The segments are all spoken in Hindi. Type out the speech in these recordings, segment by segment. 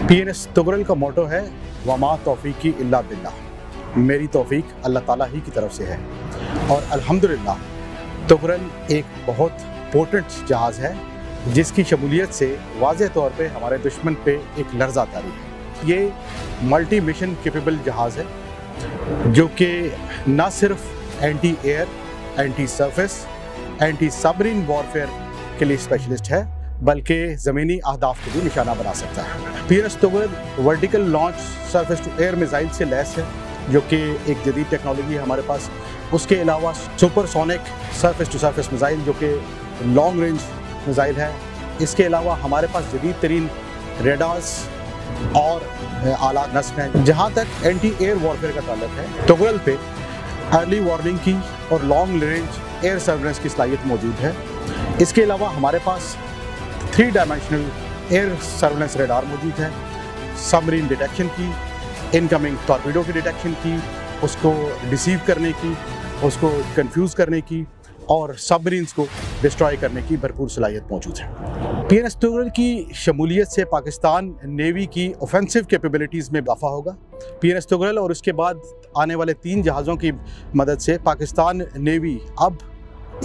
PNS तुगरल का मोटो है वमा तौफीकी इल्ला बिल्लाह। मेरी तौफीक अल्लाह ताला ही की तरफ से है और अल्हम्दुलिल्लाह तुगरल एक बहुत पोटेंट जहाज़ है जिसकी शमूलियत से वाज़ेह तौर पे हमारे दुश्मन पे एक लर्ज़ा तारी है। ये मल्टी मिशन कैपेबल जहाज़ है जो कि न सिर्फ anti air, anti surface, anti submarine warfare के लिए स्पेशलिस्ट है बल्कि ज़मीनी अहदाफ को भी निशाना बना सकता है। PNS Tughril vertical launch surface to air missile से लैस है जो कि एक जदीद टेक्नोलॉजी है हमारे पास। उसके अलावा supersonic surface to surface missile जो कि लॉन्ग रेंज मिसाइल है। इसके अलावा हमारे पास जदीद तरीन रेडार्स और आला नस्ब हैं। जहाँ तक एंटी एयर वॉरफेयर का ताल्लुक है, तुगरल पे अर्ली वार्निंग की और लॉन्ग रेंज एयर सर्वेलेंस की सलाहियत मौजूद है। इसके अलावा हमारे पास 3 डायमेंशनल एयर सर्वेलेंस रेडार मौजूद है, सबमरीन डिटेक्शन की, इनकमिंग टॉर्पीडो की डिटेक्शन की, उसको रिसीव करने की, उसको कंफ्यूज करने की और सबमरीन्स को डिस्ट्रॉय करने की भरपूर सलाहियत मौजूद है। PNS तुगरल की शमूलियत से पाकिस्तान नेवी की ऑफेंसिव कैपेबिलिटीज़ में इजाफा होगा। PNS तुगरल और उसके बाद आने वाले 3 जहाज़ों की मदद से पाकिस्तान नेवी अब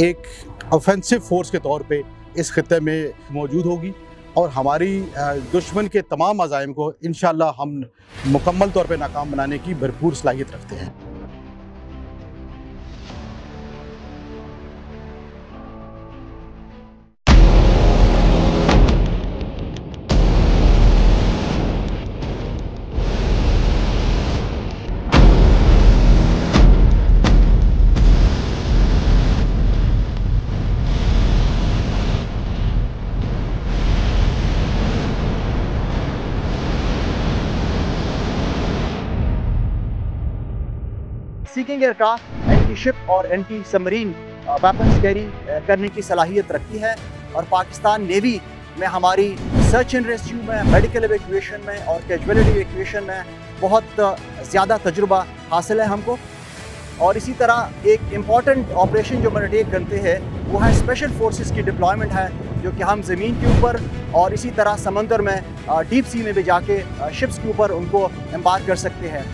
एक ऑफेंसिव फोर्स के तौर पे इस खित्ते में मौजूद होगी और हमारी दुश्मन के तमाम अज़ाइम को इंशाअल्लाह हम मुकम्मल तौर पे नाकाम बनाने की भरपूर सलाहियत रखते हैं। सीकिंग एयरक्राफ्ट एंटी शिप और एंटी सबमरीन वेपन्स कैरी करने की सलाहियत रखती है और पाकिस्तान नेवी में हमारी सर्च एंड रेस्क्यू में, मेडिकल एवैक्यूएशन में और कैजुअलिटी एवैक्यूएशन में बहुत ज़्यादा तजुर्बा हासिल है हमको। और इसी तरह एक इम्पॉर्टेंट ऑपरेशन जो हम अंडरटेक करते हैं वो है स्पेशल फोर्सेस की डिप्लॉयमेंट है, जो कि हम ज़मीन के ऊपर और इसी तरह समंदर में डीप सी में भी जाके शिप्स के ऊपर उनको एम्बार्क कर सकते हैं।